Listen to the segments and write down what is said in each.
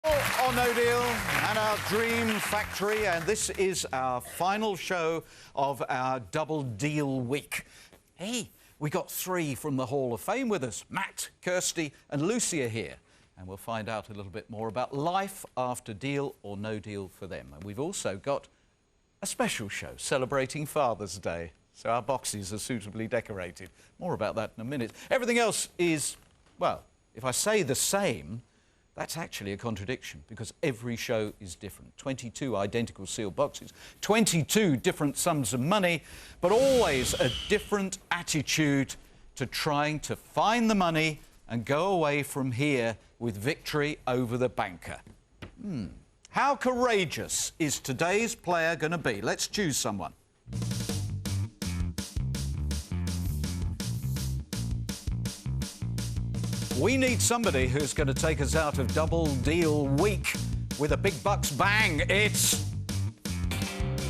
Or No Deal and our Dream Factory, and this is our final show of our Double Deal week. Hey, we got three from the Hall of Fame with us. Matt, Kirsty and Lucy are here, and we'll find out a little bit more about life after Deal or No Deal for them. And we've also got a special show celebrating Father's Day, so our boxes are suitably decorated. More about that in a minute. Everything else is, well, if I say the same, that's actually a contradiction, because every show is different. 22 identical sealed boxes, 22 different sums of money, but always a different attitude to trying to find the money and go away from here with victory over the banker. How courageous is today's player going to be? Let's choose someone. We need somebody who's going to take us out of Double Deal week with a big bucks bang. It's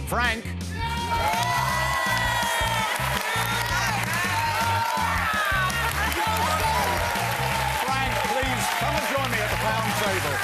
Frank. Frank, please come and join me at the pound table.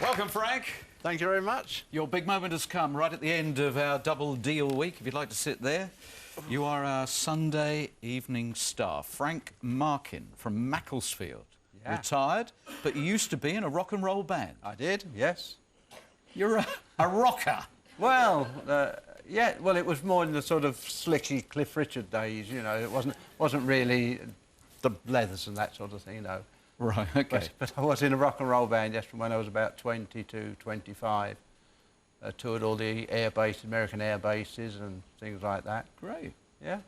Welcome, Frank. Thank you very much. Your big moment has come right at the end of our Double Deal week. If you'd like to sit there. You are our Sunday evening star, Frank Markin from Macclesfield. Yeah. Retired, but you used to be in a rock and roll band. I did, yes. You're a rocker. Well, yeah, well, it was more in the sort of slicky Cliff Richard days, you know. It wasn't really the leathers and that sort of thing, you know. Right, OK. But I was in a rock and roll band just from when I was about 22, 25. Toured all the air bases, American air bases and things like that. Great. Yeah.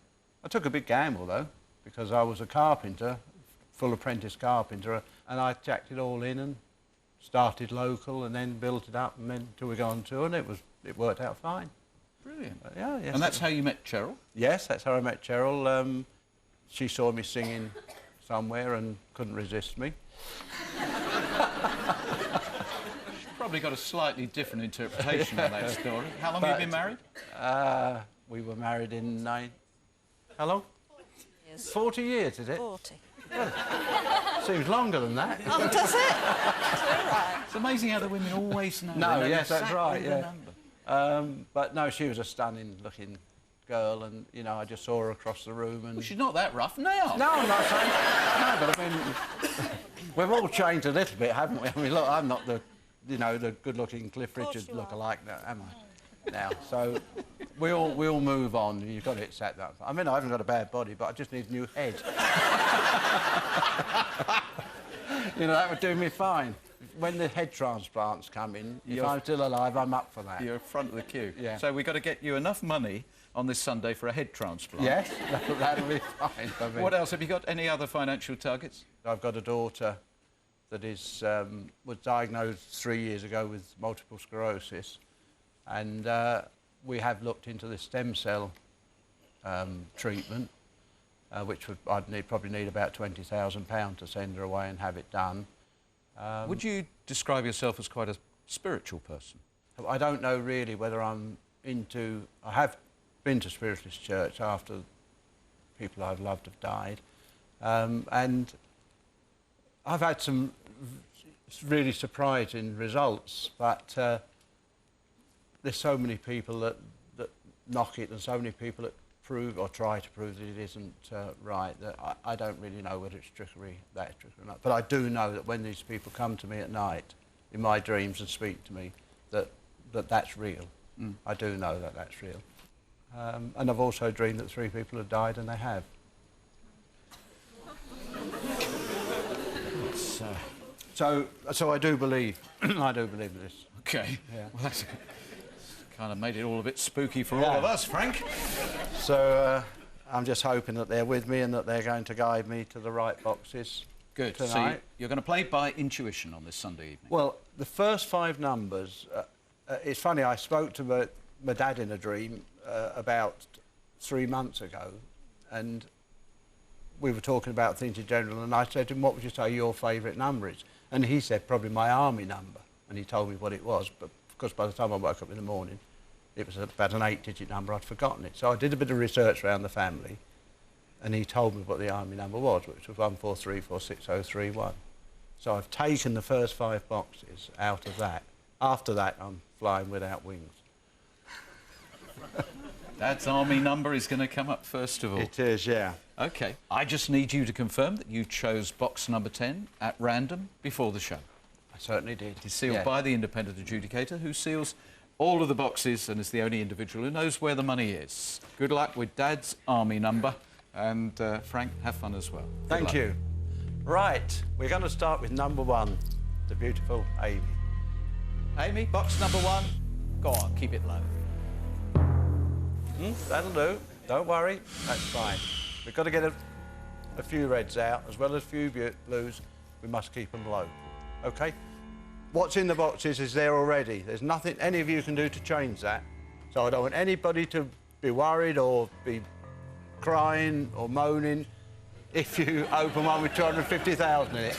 I took a big gamble, though, because I was a carpenter, full apprentice carpenter, and I jacked it all in and started local and then built it up and then until we got on tour, and it worked out fine. Brilliant. Yeah, yes. And that's how you met Cheryl? Yes, that's how I met Cheryl. She saw me singing somewhere and couldn't resist me. Probably got a slightly different interpretation of that story. How long have you been married? We were married in how long? 40 years. 40 years, is it? 40. Seems longer than that. Oh, does it? Right. It's amazing how the women always know. No, They know yes, that's exactly right, the yeah. number. But no, she was a stunning-looking girl, and you know, I just saw her across the room, and Well, she's not that rough now. no, I'm not saying. No, but I mean, we've all changed a little bit, haven't we? I mean, look, I'm not the, you know, the good-looking Cliff course Richard you are. look-alike now, am I? Now, so we all move on. You've got it set that. I mean, I haven't got a bad body, but I just need a new head. You know, that would do me fine. When the head transplants come in, if I'm still alive, I'm up for that. You're front of the queue. Yeah. So we've got to get you enough money on this Sunday for a head transplant. Yes, that'll be fine for me. What else? Have you got any other financial targets? I've got a daughter that was diagnosed 3 years ago with multiple sclerosis, and we have looked into the stem cell treatment, which I'd probably need about £20,000 to send her away and have it done. Would you describe yourself as quite a spiritual person? I don't know really whether I'm into... I have been to Spiritualist Church after people I've loved have died, and I've had some really surprising results, but there's so many people that knock it and so many people that prove or try to prove that it isn't right, that I don't really know whether it's trickery, that's trickery or not. But I do know that when these people come to me at night in my dreams and speak to me, that's real. I do know that that's real. And I've also dreamed that 3 people have died, and they have. So I do believe, I do believe this. OK. Yeah. Well, that's kind of made it all a bit spooky for all of us, Frank. So I'm just hoping that they're with me and that they're going to guide me to the right boxes. Good. Tonight. So you're going to play by intuition on this Sunday evening? Well, the first 5 numbers, it's funny, I spoke to my dad in a dream about 3 months ago, and we were talking about things in general, and I said to him, what would you say your favourite number is? And he said, probably my army number. And he told me what it was, but of course by the time I woke up in the morning, it was about an 8-digit number. I'd forgotten it. So I did a bit of research around the family, and he told me what the army number was, which was 143460031. So I've taken the first 5 boxes out of that. After that, I'm flying without wings. Dad's army number is going to come up first of all. It is, yeah. OK. I just need you to confirm that you chose box number 10 at random before the show. I certainly did. It is sealed by the independent adjudicator, who seals all of the boxes and is the only individual who knows where the money is. Good luck with Dad's army number. And Frank, have fun as well. Thank you. Right, we're going to start with number 1, the beautiful Amy. Amy, box number 1. Go on, keep it low. That'll do. Don't worry, that's fine. We've got to get a few reds out, as well as a few blues. We must keep them low. OK? What's in the boxes is there already. There's nothing any of you can do to change that. So I don't want anybody to be worried or be crying or moaning if you open one with 250,000 in it.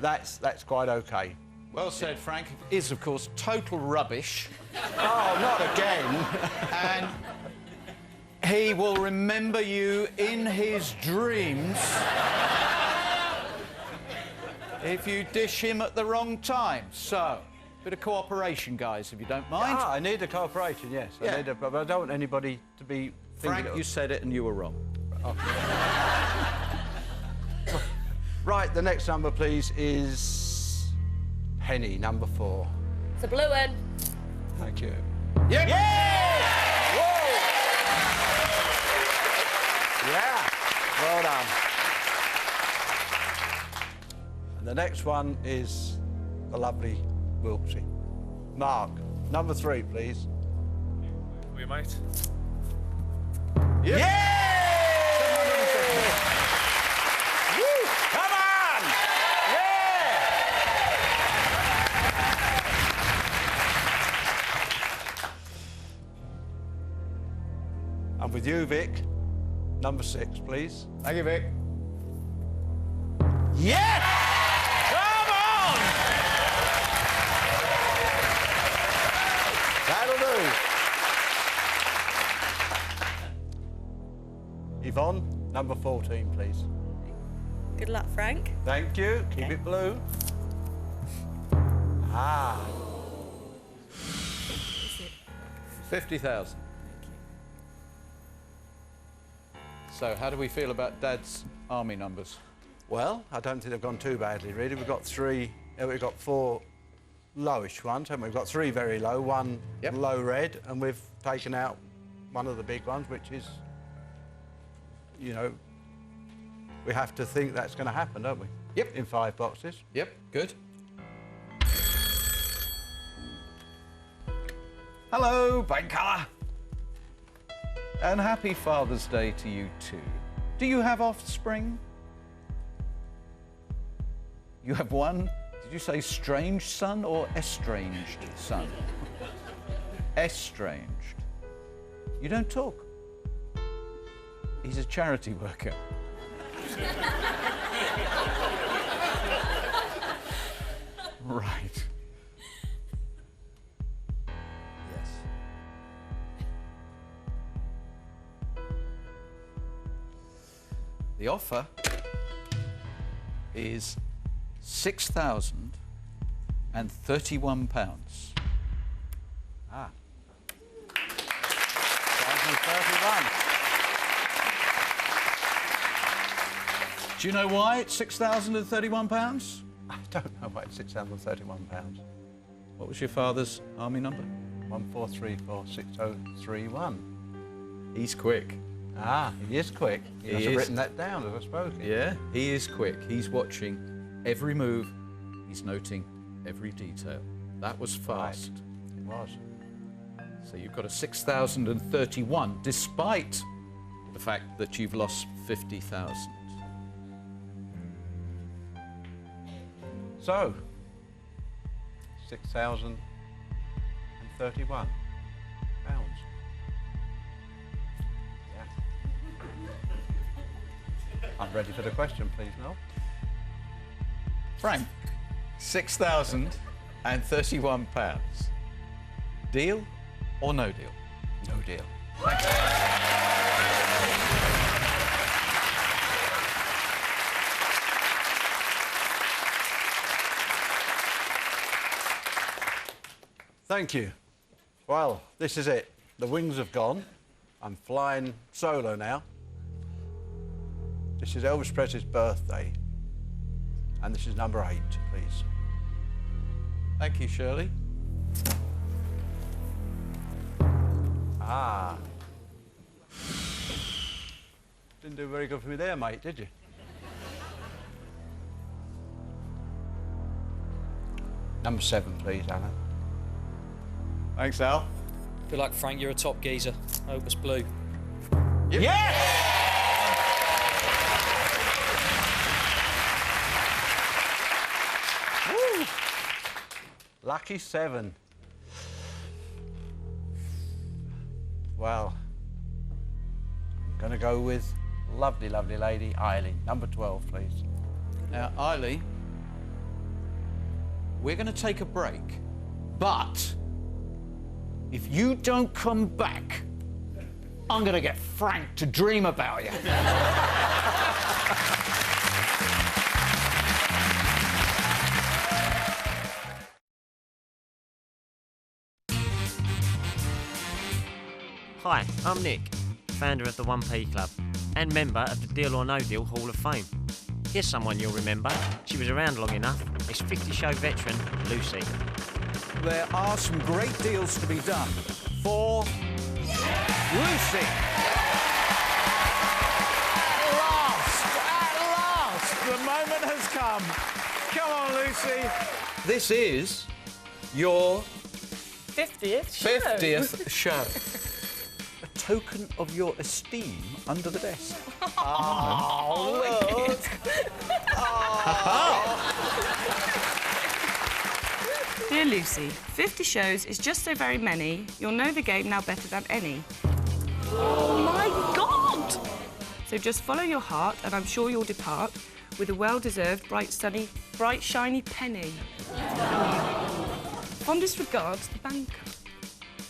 That's quite OK. Well said, Frank. It is, of course, total rubbish. Oh, not again. And he will remember you in his dreams if you dish him at the wrong time. So, bit of cooperation, guys, if you don't mind. I need the cooperation, yes. Yeah. But I don't want anybody to be thinking... Frank, you said it and you were wrong. Right, the next number, please, is Penny, number 4. It's a blue one. Thank you. Yeah! Whoa! Yeah, well done. And the next one is the lovely Wiltshire. Mark, number 3, please. We mate. Yeah! Woo! Come on! Yeah! And with you, Vic, number 6, please. Thank you, Vic. Yes! Come on! That'll do. Yvonne, number 14, please. Good luck, Frank. Thank you. Keep it blue. Ah. 50,000. So, how do we feel about Dad's army numbers? Well, I don't think they've gone too badly, really. We've got 4 lowish ones, and we've got 3 very low, 1 low red, and we've taken out one of the big ones, which is, you know, we have to think that's going to happen, don't we? Yep. In 5 boxes. Yep, good. Hello, banker. And happy Father's Day to you too. Do you have offspring? You have one, did you say strange son or estranged son? Estranged. You don't talk. He's a charity worker. Right. Yes. The offer is £6,031. Ah. 1,031. Do you know why it's £6,031? I don't know why it's £6,031. What was your father's army number? 1434631. He's quick. Ah, he is quick. He must have is. written that down as I spoke. Yeah, he is quick. He's watching every move. He's noting every detail. That was fast. It was. So you've got a 6,031, despite the fact that you've lost 50,000. So, 6,031 pounds. Yeah. I'm ready for the question, please, Noel. Frank, £6,031. Deal or no deal? No deal. Thank you. Well, this is it. The wings have gone. I'm flying solo now. This is Elvis Presley's birthday. And this is number 8, please. Thank you, Shirley. Ah. Didn't do very good for me there, mate, did you? Number 7, please, Alan. Thanks, Al. Good luck, Frank. You're a top geezer. I hope it's blue. Yes! Woo! Lucky 7. Well, I'm going to go with lovely, lovely lady, Eileen. Number 12, please. Now, Eileen, we're going to take a break, but if you don't come back, I'm going to get Frank to dream about you. Hi, I'm Nick, founder of the 1P Club and member of the Deal or No Deal Hall of Fame. Here's someone you'll remember. She was around long enough. It's 50 Show veteran Lucy. There are some great deals to be done for Lucy. At last, the moment has come. Come on, Lucy. This is your 50th show. A token of your esteem under the desk. Oh, look. Dear Lucy, 50 shows is just so very many. You'll know the game now better than any. Oh my God! So just follow your heart, and I'm sure you'll depart with a well-deserved, bright, shiny penny. Fondest regards, the banker.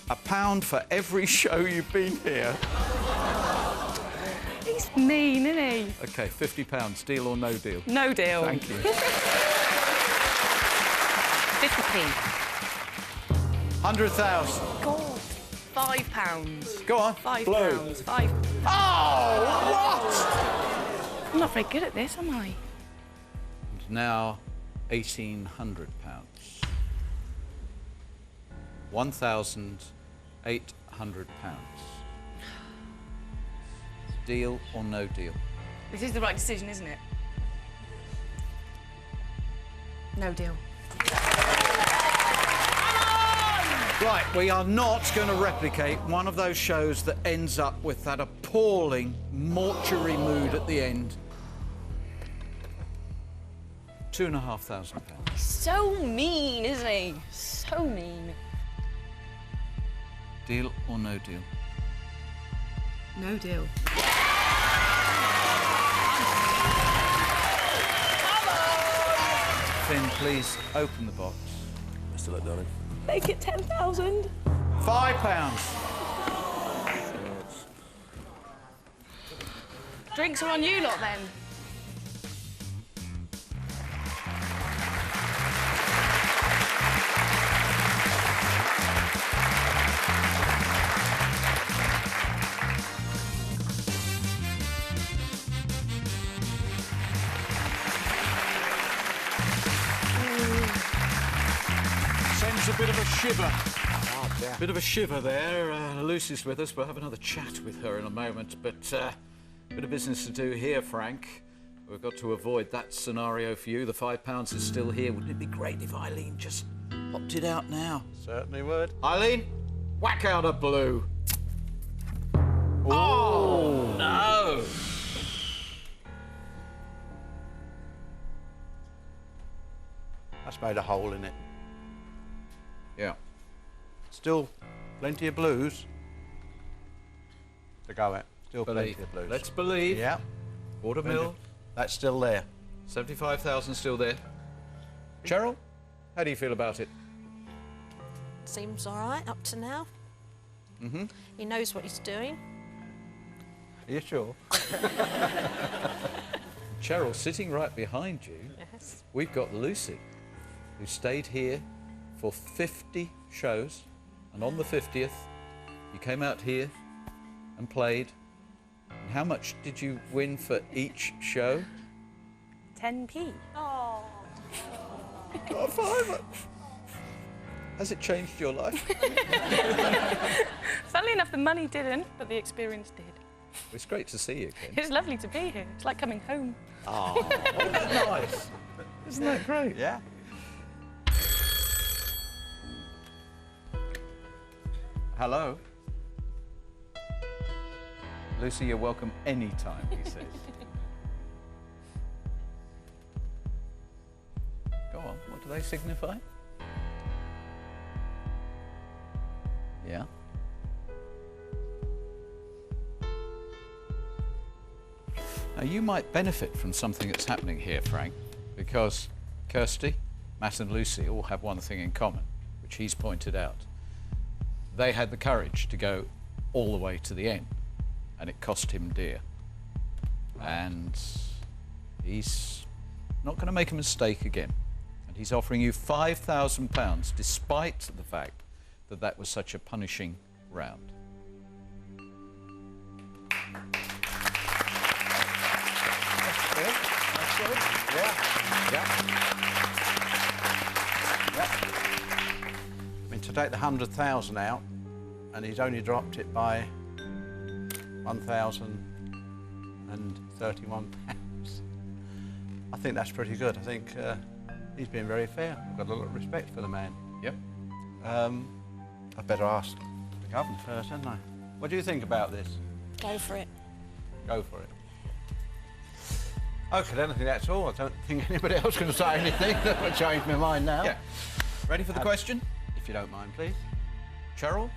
£1 for every show you've been here. He's mean, isn't he? OK, £50. Deal or no deal? No deal. Thank you. 50p. 100,000. God. £5. Go on. £5. Blue. £5. Oh, what? I'm not very good at this, am I? And now, £1,800. £1,800. Deal or no deal? This is the right decision, isn't it? No deal. Right, we are not going to replicate one of those shows that ends up with that appalling mortuary mood at the end. £2,500. So mean, isn't he? So mean. Deal or no deal? No deal. Finn, please open the box. Best of luck, darling. Make it 10,000. £5. Drinks are on you lot, then. Sends a bit of a shiver. Bit of a shiver there. Lucy's with us. We'll have another chat with her in a moment. But bit of business to do here, Frank. We've got to avoid that scenario for you. The £5 is still here. Wouldn't it be great if Eileen just popped it out now? Certainly would. Eileen, whack out a blue. Oh, no. That's made a hole in it. Yeah. Still plenty of blues to go at. Still plenty of blues. Let's believe. Yeah. Quarter mil. That's still there. 75,000 still there. Cheryl, how do you feel about it? Seems all right up to now. Mm-hmm. He knows what he's doing. Are you sure? Cheryl, sitting right behind you, Yes. we've got Lucy, who stayed here for 50 shows, and on the 50th, you came out here and played. And how much did you win for each show? 10p. Oh. Got a fiver. Has it changed your life? Funnily enough, the money didn't, but the experience did. It's great to see you again. It's lovely to be here. It's like coming home. Oh, that's nice. Isn't that great? Yeah. Hello. Lucy, you're welcome anytime, he says. Go on, what do they signify? Yeah. Now, you might benefit from something that's happening here, Frank, because Kirsty, Matt and Lucy all have one thing in common, which he's pointed out. They had the courage to go all the way to the end, and it cost him dear. And he's not going to make a mistake again. And he's offering you £5,000, despite the fact that that was such a punishing round. That's good. Yeah. I mean, to take the 100,000 out, and he's only dropped it by £1,031. I think that's pretty good. I think he's been very fair. I've got a lot of respect for the man. Yep. I'd better ask the governor first, hadn't I? What do you think about this? Go for it. Go for it. OK, then I think that's all. I don't think anybody else can say anything. That would change my mind now. Yeah. Ready for the question? If you don't mind, please. Cheryl,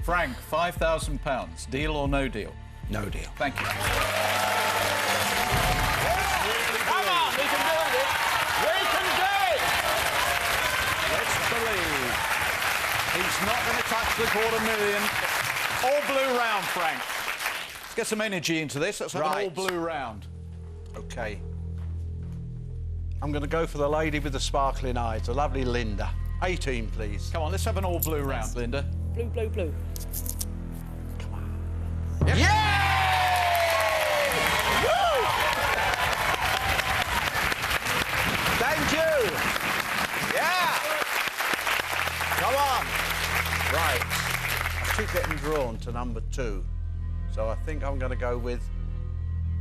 Frank, £5,000. Deal or no deal? No deal. Thank you. Come on, we can do it! We can do it! Let's believe. He's not going to touch the £250,000. All blue round, Frank. Let's get some energy into this. Let's have an all blue round. OK. I'm going to go for the lady with the sparkling eyes, the lovely Linda. 18, please. Come on, let's have an all blue round, Linda. Blue, blue, blue. Come on. Yep. Yeah! Woo! Thank you. Yeah. Come on. Right. I keep getting drawn to number 2. So I think I'm going to go with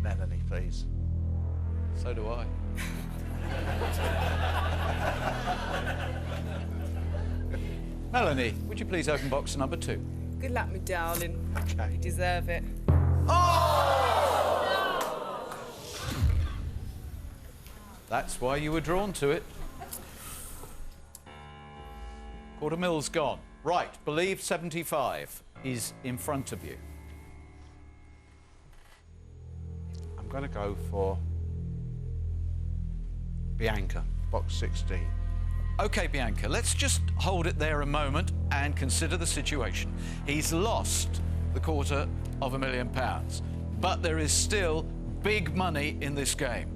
Melanie, please. So do I. Melanie, would you please open box number 2? Good luck, my darling. Okay. You deserve it. That's why you were drawn to it. £250,000 gone. Right, believe 75 is in front of you. I'm going to go for Bianca, box 16. OK, Bianca, let's just hold it there a moment and consider the situation. He's lost the £250,000, but there is still big money in this game.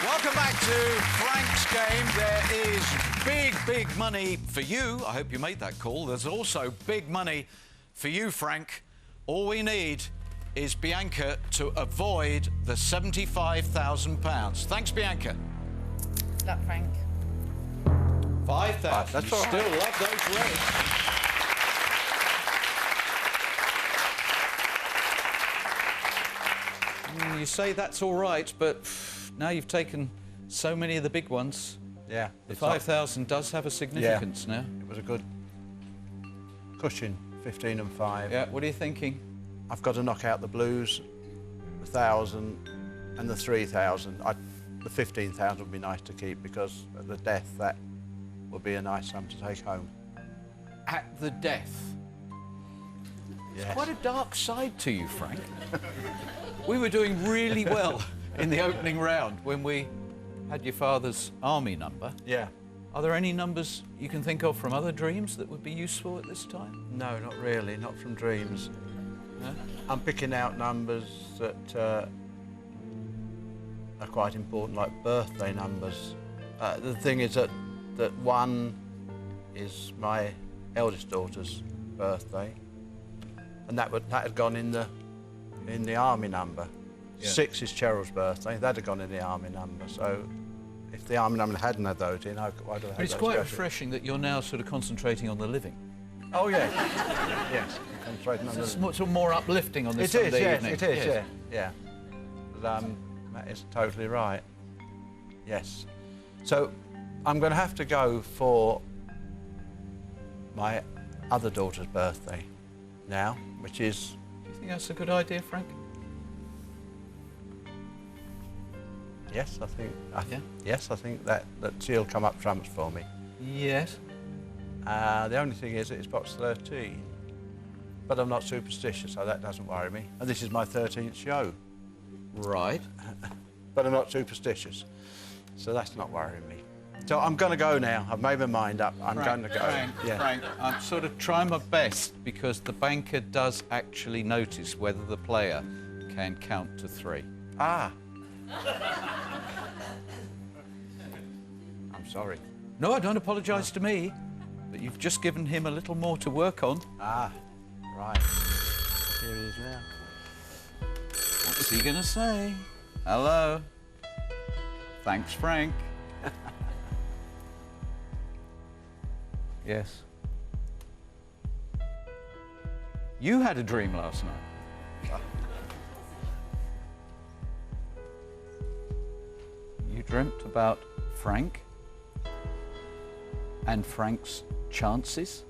Welcome back to Frank's game. There is big money for you. I hope you made that call. There's also big money for you, Frank. All we need is Bianca to avoid the £75,000. Thanks, Bianca. Luck, Frank. 5,000. That's You all right. still love those reds. You say that's all right, but now you've taken so many of the big ones. Yeah. The 5,000 does have a significance now. It was a good cushion, 15 and 5. Yeah, what are you thinking? I've got to knock out the blues, the 1,000 and the 3,000. The 15,000 would be nice to keep because at the death that would be a nice sum to take home. at the death. Yes. It's quite a dark side to you, Frank. We were doing really well in the opening round when we had your father's army number. Yeah. Are there any numbers you can think of from other dreams that would be useful at this time? No, not really, not from dreams. No? I'm picking out numbers that are quite important, like birthday numbers. The thing is that one is my eldest daughter's birthday, and that had gone in the army number. Yeah. 6 is Cheryl's birthday. That had gone in the army number. So if the army number hadn't had those in, I'd have had But it's those quite go. refreshing that you're now sort of concentrating on the living. Oh yeah, yes. Concentrating on It's the- sort of more uplifting on this It is, Sunday yes, evening. it is, Yes. yeah. But, that is totally right. Yes. So I'm going to have to go for my other daughter's birthday now, which is... Do you think that's a good idea, Frank? Yes, I think... Yeah? Yes, I think that she'll come up trumps for me. Yes. The only thing is it's box 13. But I'm not superstitious, so that doesn't worry me. And this is my 13th show. Right. But I'm not superstitious, so that's not worrying me. So I'm going to go now. I've made my mind up. I'm going to go. Frank, I'm sort of trying my best because the banker does actually notice whether the player can count to 3. Ah. I'm sorry. No, don't apologise to me, but you've just given him a little more to work on. Ah, right. Here he is now. What's he going to say? Hello. Thanks, Frank. Yes. You had a dream last night. You dreamt about Frank and Frank's chances.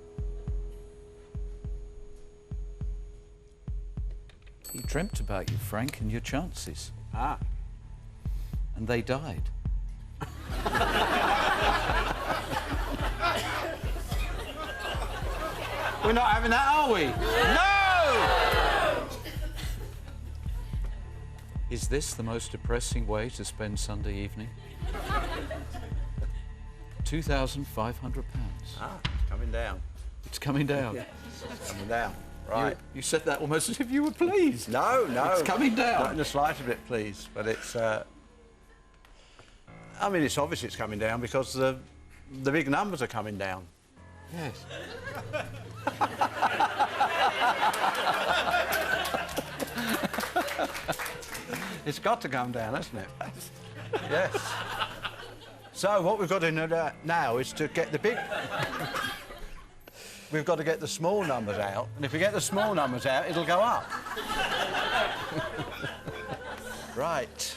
He dreamt about you, Frank, and your chances. Ah. And they died. We're not having that, are we? No! Is this the most depressing way to spend Sunday evening? £2,500. Ah, it's coming down. It's coming down. It's coming down. Right. You said that almost as if you were pleased. No. It's coming down. Not in the slightest bit, please. But it's... I mean, it's obvious it's coming down because the big numbers are coming down. Yes. It's got to come down, hasn't it? Yes. So what we've got to do now is to get the big... We've got to get the small numbers out, and if we get the small numbers out, it'll go up. Right.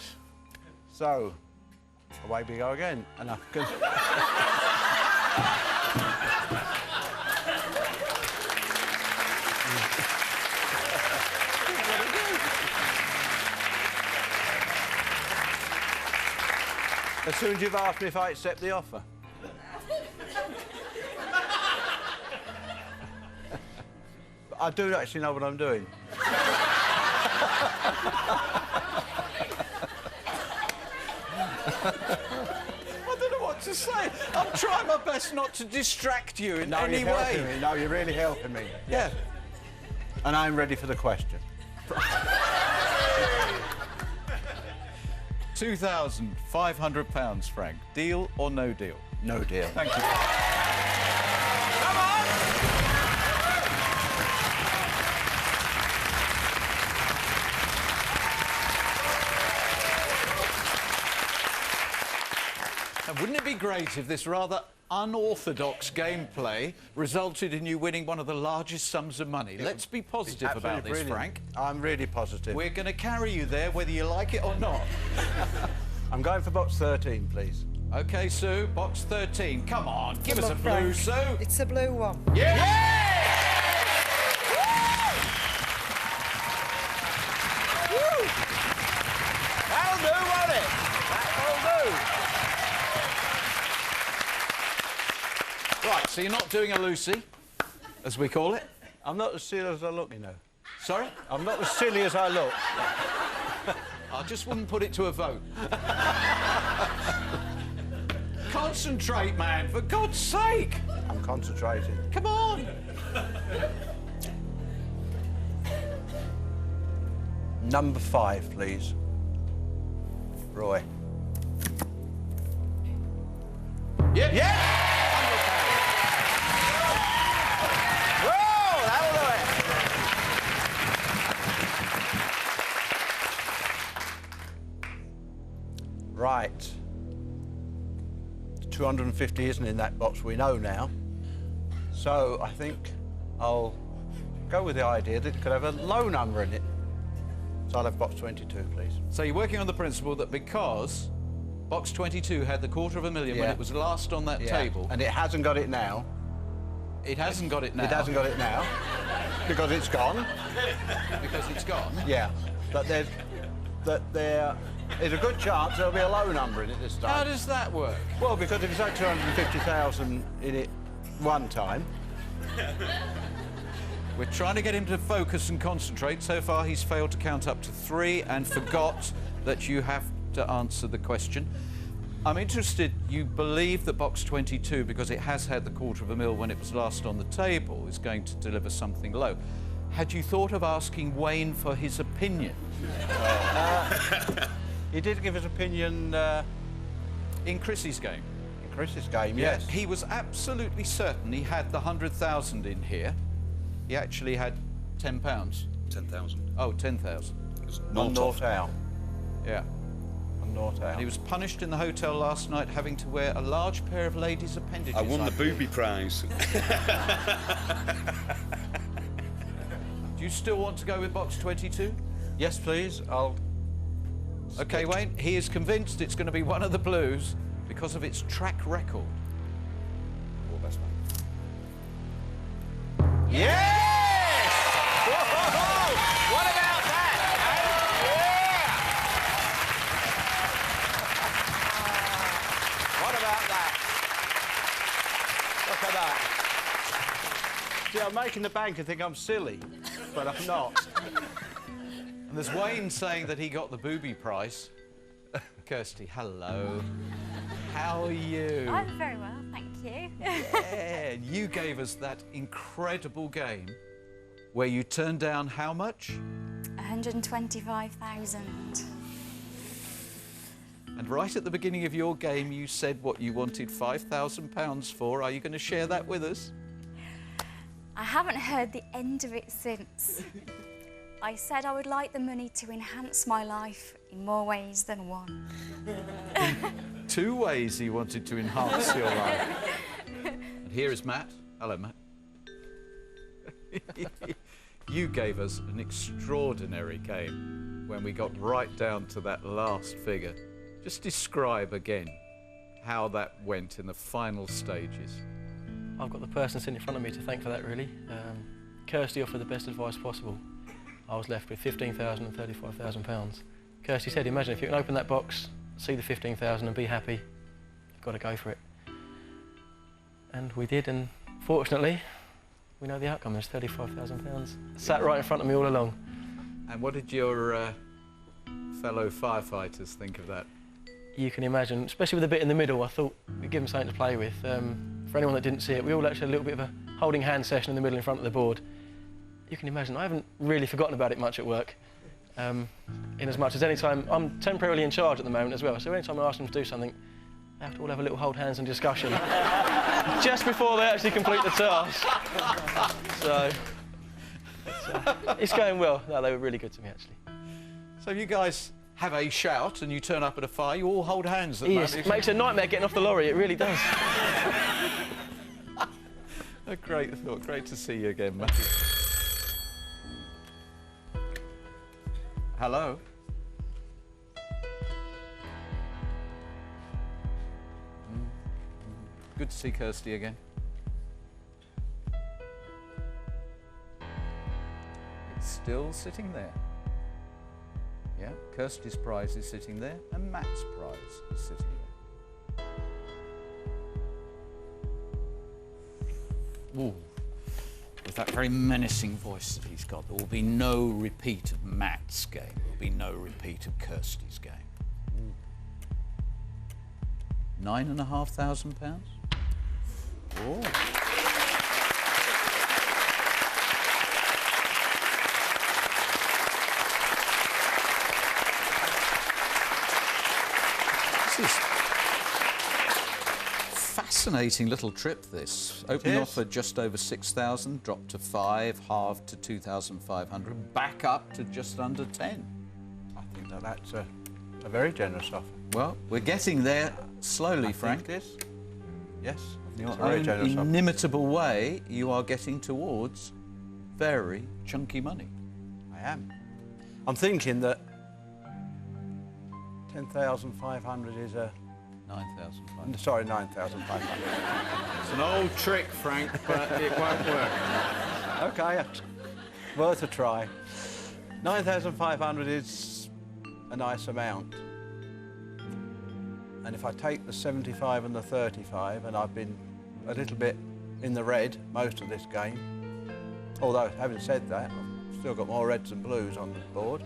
So, away we go again. And I can... As soon as you've asked me if I accept the offer. I do actually know what I'm doing. I don't know what to say. I'm trying my best not to distract you in any you're helping way. me. No, you're really helping me. Yeah. And I'm ready for the question. £2,500, Frank. Deal or no deal? No deal. Thank you. And wouldn't it be great if this rather unorthodox gameplay resulted in you winning one of the largest sums of money? Let's be positive about this, Brilliant. Frank. I'm really positive. We're going to carry you there whether you like it or not. I'm going for box 13, please. OK, Sue, box 13. Come on, give us a blue, Sue. It's a blue one. Yeah! That'll do, won't it? That'll do. Right, so you're not doing a Lucy. as we call it. I'm not as silly as I look, you know. Sorry? I'm not as silly as I look. I just wouldn't put it to a vote. Concentrate, man, for God's sake! I'm concentrating. Come on! Number 5, please. Roy. Yeah! Yeah! Whoa, that'll do it. Right. 250 isn't in that box, we know now. So I think I'll go with the idea that it could have a low number in it. So I'll have box 22, please. So you're working on the principle that because box 22 had the $250,000 when Yeah. it was last on that Yeah. table, And it hasn't got it now. it hasn't got it now. It hasn't got it now. Because it's gone. Because it's gone. Yeah. But there is a good chance there'll be a low number in it this time. How does that work? Well, because if it's had 250,000 in it one time, We're trying to get him to focus and concentrate. So far, he's failed to count up to 3 and forgot that you have to answer the question. I'm interested, you believe that box 22, because it has had the $250,000 when it was last on the table, is going to deliver something low. Had you thought of asking Wayne for his opinion? he did give his opinion In Chrissy's game? in Chris's game, yes. He was absolutely certain he had the 100,000 in here. He actually had £10. 10,000. Oh, 10,000. On North Owl. Yeah. On North Owl. And he was punished in the hotel last night having to wear a large pair of ladies' appendages. I won the believe. booby prize. Do you still want to go with box 22? Yes, please. I'll... OK, Wayne, he is convinced it's going to be one of the blues because of its track record. Oh, that's fine. Yes! Whoa! What about that? Yeah! What about that? Look at that. See, I'm making the banker think I'm silly, but I'm not. And there's Wayne saying that he got the booby prize. Kirsty, hello. How are you? I'm very well, thank you. Yeah, you gave us that incredible game where you turned down how much? 125,000. And right at the beginning of your game, you said what you wanted £5,000 for. Are you going to share that with us? I haven't heard the end of it since. I said I would like the money to enhance my life in more ways than one. 2 ways he wanted to enhance your life. And here is Matt. Hello, Matt. You gave us an extraordinary game when we got right down to that last figure. Just describe again how that went in the final stages. I've got the person sitting in front of me to thank for that, really. Kirsty offered the best advice possible. I was left with £15,000 and £35,000. Kirsty said, imagine if you can open that box, see the 15,000 and be happy, you've got to go for it. And we did, and fortunately, we know the outcome. There's £35,000. Sat right in front of me all along. And what did your fellow firefighters think of that? You can imagine, especially with the bit in the middle, I thought we'd give them something to play with. For anyone that didn't see it, we all actually had a little bit of a holding hand session in the middle in front of the board. You can imagine, I haven't really forgotten about it much at work. In as much as any time, I'm temporarily in charge at the moment as well, so any time I ask them to do something, they have to all have a little hold hands and discussion just before they actually complete the task. So, it's going well. No, they were really good to me, actually. So you guys have a shout and you turn up at a fire, you all hold hands at the Yes, moment. it makes it a nightmare getting off the lorry, it really does. A great thought, great to see you again, Matthew. Hello. Good to see Kirsty again. It's still sitting there. Yeah, Kirsty's prize is sitting there and Matt's prize is sitting there. Ooh. that very menacing voice that he's got. There will be no repeat of Matt's game. There will be no repeat of Kirsty's game. £9,500? Oh. This is fascinating little trip, this. Opening off at just over 6,000, dropped to 5, halved to 2,500, back up to just under 10. I think that's a very generous offer. Well, we're getting there slowly, I Frank. think it is. Yes. In your it's a very own generous offer. inimitable way, you are getting towards very chunky money. I am. I'm thinking that 10,500 is a... 9,500. Sorry, 9,500. It's an old trick, Frank, but it won't work. OK, worth a try. 9,500 is a nice amount. And if I take the 75 and the 35, and I've been a little bit in the red most of this game, although, having said that, I've still got more reds and blues on the board.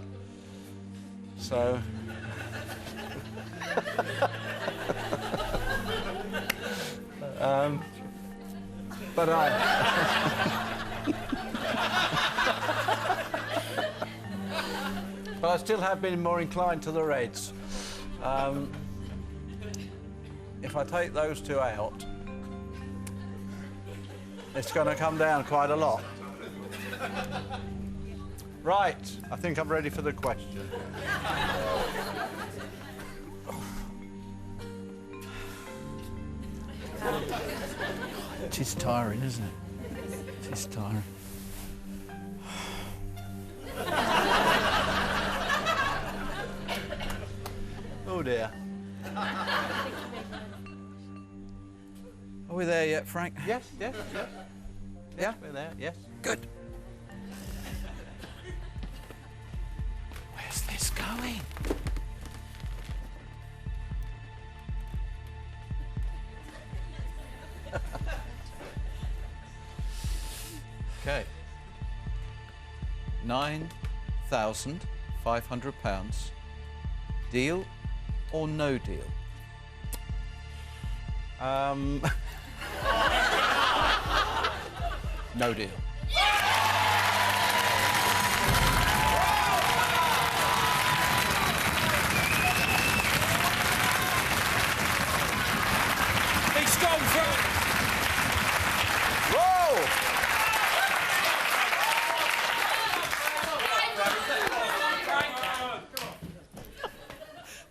So... but I still have been more inclined to the reds. If I take those two out, it's going to come down quite a lot. Right, I think I'm ready for the question. It is tiring, isn't it? It is tiring. Oh dear. Are we there yet, Frank? Yes, yes, yes. Yeah, we're there, yes. Good. Where's this going? Okay. £9,500. Deal or no deal? No deal. He's gone for it. Whoa!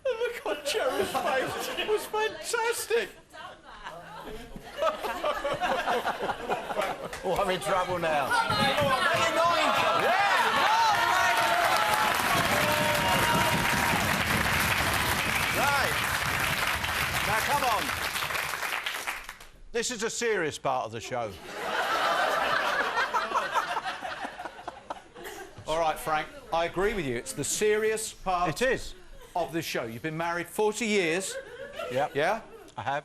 Look on Jerry's face. It was fantastic. Oh, I'm in trouble now. Right. Now, come on. This is a serious part of the show. All right, Frank, I agree with you. It's the serious part It is. of the show. You've been married 40 years. Yep. Yeah? I have.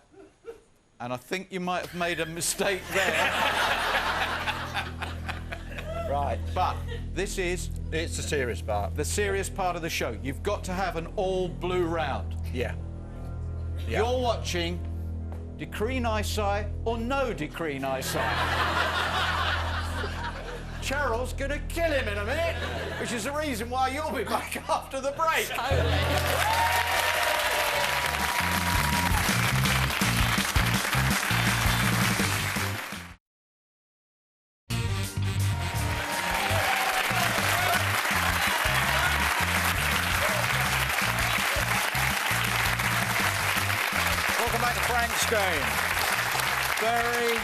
And I think you might have made a mistake there. Right. But this is It's the serious part. the serious part of the show. You've got to have an all-blue round. Yeah. You're watching Decree Nisai or no Decree Nisai. Cheryl's going to kill him in a minute, which is the reason why you'll be back after the break. Welcome back to Frank's game. Very,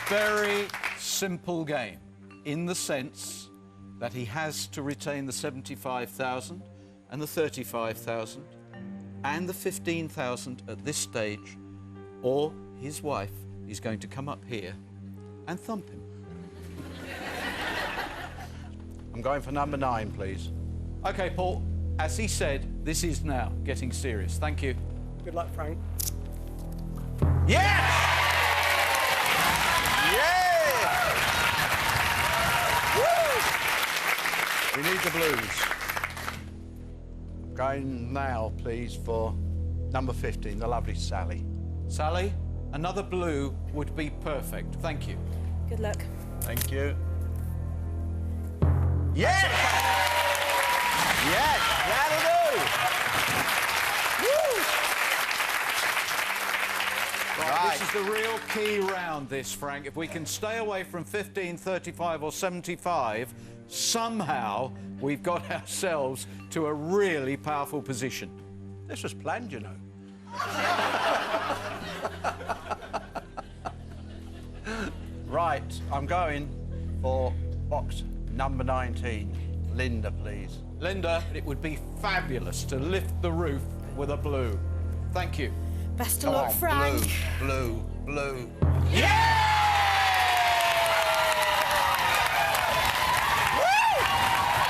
very simple game, in the sense that he has to retain the 75,000 and the 35,000 and the 15,000 at this stage, or his wife is going to come up here and thump him. I'm going for number 9, please. OK, Paul, as he said, this is now getting serious. Thank you. Good luck, Frank. Yes! Yeah! We need the blues. Going now, please, for number 15, the lovely Sally. Sally, another blue would be perfect. Thank you. Good luck. Thank you. Yes! Yes, that'll do! Woo! Right, this is the real key round, this, Frank. If we can stay away from 15, 35 or 75, somehow we've got ourselves to a really powerful position. This was planned, you know. Right, I'm going for box number 19. Linda, please. Linda, it would be fabulous to lift the roof with a blue. Thank you. Best of luck, Frank. Blue, blue. Yeah!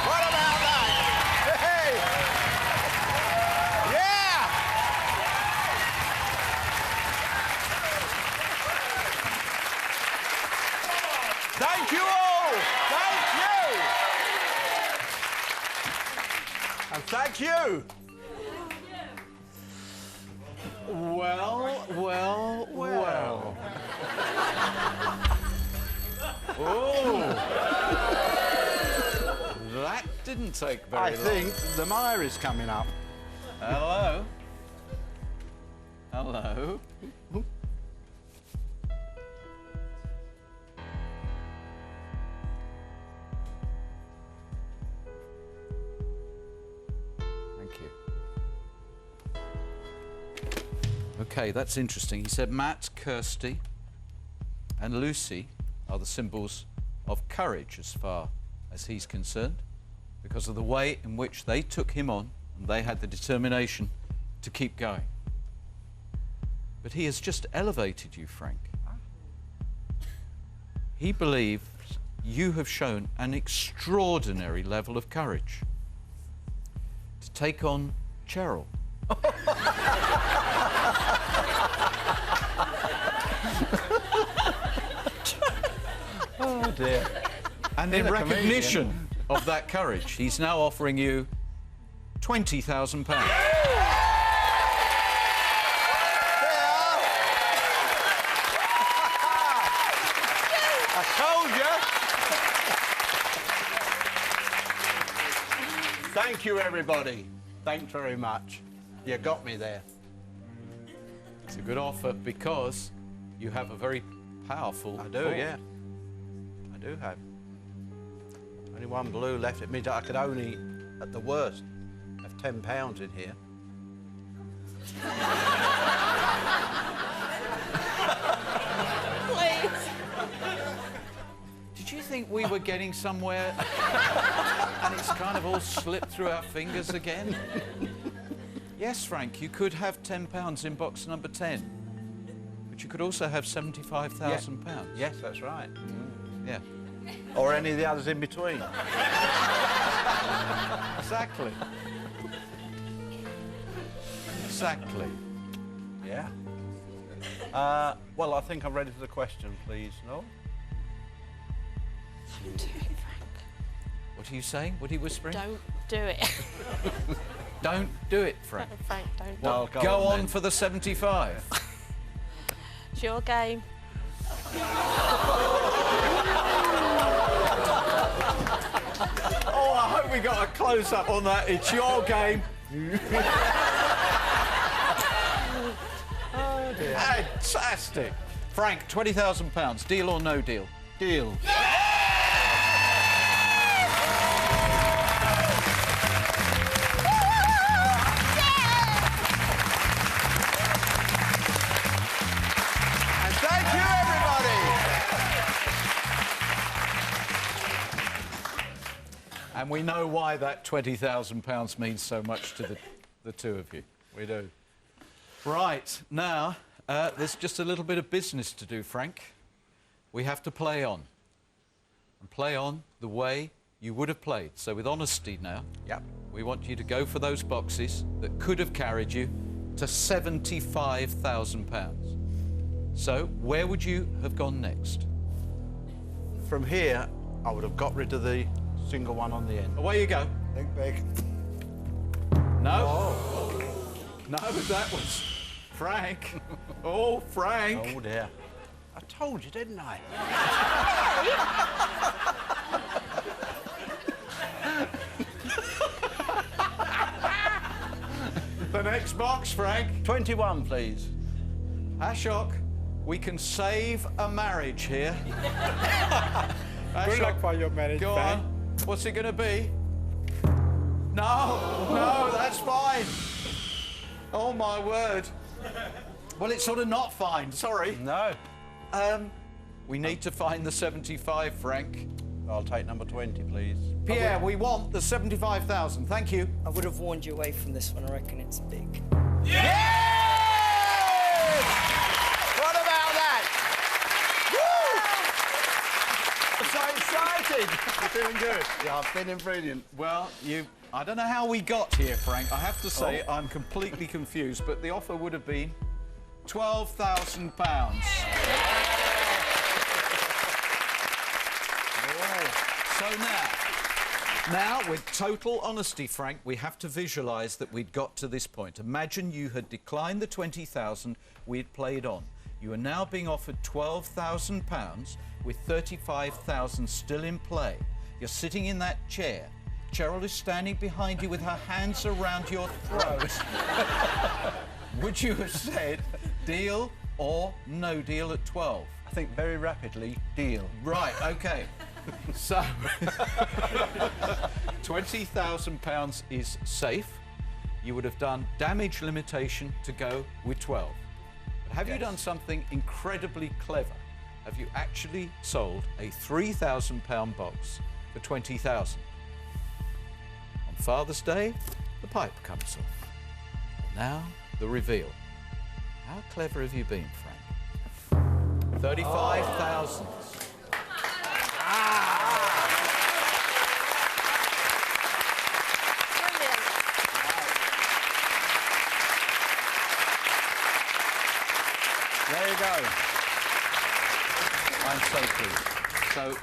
What about that? Hey! Yeah! Thank you all! Thank you! And thank you! Well, well, well. Oh! That didn't take very long. I think the mire is coming up. Hello? Hello? Thank you. OK, that's interesting. He said Matt, Kirsty and Lucy are the symbols of courage as far as he's concerned, because of the way in which they took him on and they had the determination to keep going. But he has just elevated you, Frank. He believes you have shown an extraordinary level of courage to take on Cheryl. Oh dear. And in recognition of that courage, he's now offering you £20,000. I told you. Thank you, everybody. Thanks very much. You got me there. It's a good offer because you have a very powerful I do, ball. yeah. I do have. Only one blue left. It means I could only, at the worst, have £10 in here. Please. Did you think we were getting somewhere and it's kind of all slipped through our fingers again? Yes, Frank, you could have £10 in box number 10, but you could also have £75,000. Yes, that's right. Yeah. Or any of the others in between. Exactly. Exactly. Yeah. Well, I think I'm ready for the question, please. No? Don't do it, Frank. What are you saying? What are you whispering? Don't do it. Don't do it, Frank. No, Frank, don't. Well, Go on then. for the 75. It's your game. Oh, I hope we got a close-up on that. It's your game. Oh, dear. Fantastic. Frank, £20,000. Deal or no deal? Deal. And thank you, everybody. And we know why that £20,000 means so much to the two of you. We do. Right, now, there's just a little bit of business to do, Frank. We have to play on. And play on the way you would have played. So with honesty now, Yep. we want you to go for those boxes that could have carried you to £75,000. So where would you have gone next? From here, I would have got rid of the single one on the end. Away you go. Think big. No. No, that was Frank. Oh, Frank. Oh dear. I told you, didn't I? The next box, Frank. 21, please. Ashok, we can save a marriage here. Good luck for your marriage, Go Frank. on. What's it going to be? No, that's fine. Oh, my word. Well, it's sort of not fine, sorry. No. We need to find the 75, Frank. I'll take number 20, please. Pierre, we want the 75,000. Thank you. I would have warned you away from this one. I reckon it's big. What about that? Woo! I'm so excited. You're feeling good? Yeah, I'm feeling brilliant. Well, I don't know how we got here, Frank. I have to say, I'm completely confused, but the offer would have been £12,000. So now, with total honesty, Frank, we have to visualise that we'd got to this point. Imagine you had declined the 20,000 we'd played on. You are now being offered £12,000 with 35,000 still in play. You're sitting in that chair. Cheryl is standing behind you with her hands around your throat. Would you have said deal or no deal at 12? I think very rapidly, deal. Right, OK. So, £20,000 is safe. You would have done damage limitation to go with 12. But have you done something incredibly clever? Have you actually sold a £3,000 box for 20,000? On Father's Day, the pipe comes off. Now, the reveal. How clever have you been, Frank? 35,000. There you go. I'm so pleased.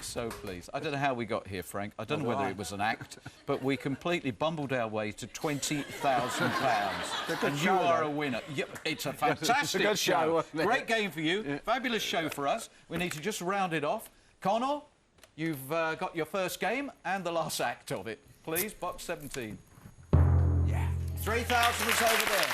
So pleased. I don't know how we got here, Frank. I don't know whether it was an act, but we completely bumbled our way to £20,000. And you are a winner. Yep, it's a fantastic good show, wasn't it? Great game for you. Yeah. Fabulous show for us. We need to just round it off. Connor, you've got your first game and the last act of it. Please, box 17. Yeah. 3,000 is over there.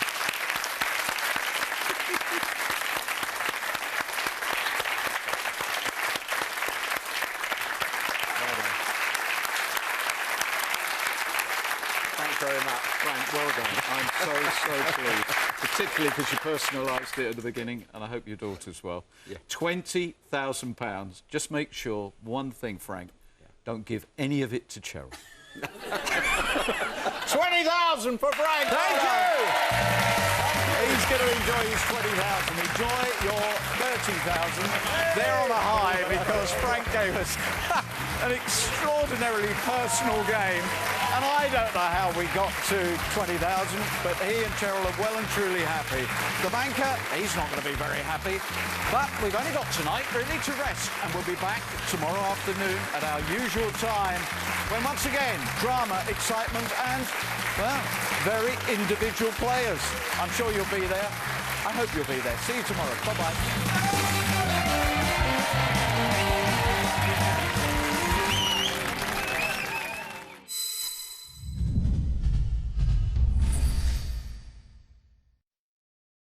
Very much, Frank. Well done. I'm so pleased, particularly because you personalised it at the beginning, and I hope your daughter as well. Yeah. £20,000. Just make sure one thing, Frank. Don't give any of it to Cheryl. 20,000 for Frank. Thank you. He's going to enjoy his 20,000. Enjoy your 30,000. They're on a high because Frank gave us an extraordinarily personal game. And I don't know how we got to 20,000, but he and Cheryl are well and truly happy. The banker, he's not going to be very happy. But we've only got tonight, really, to rest. And we'll be back tomorrow afternoon at our usual time, when once again, drama, excitement and, well, very individual players. I'm sure you'll be there. I hope you'll be there. See you tomorrow. Bye-bye.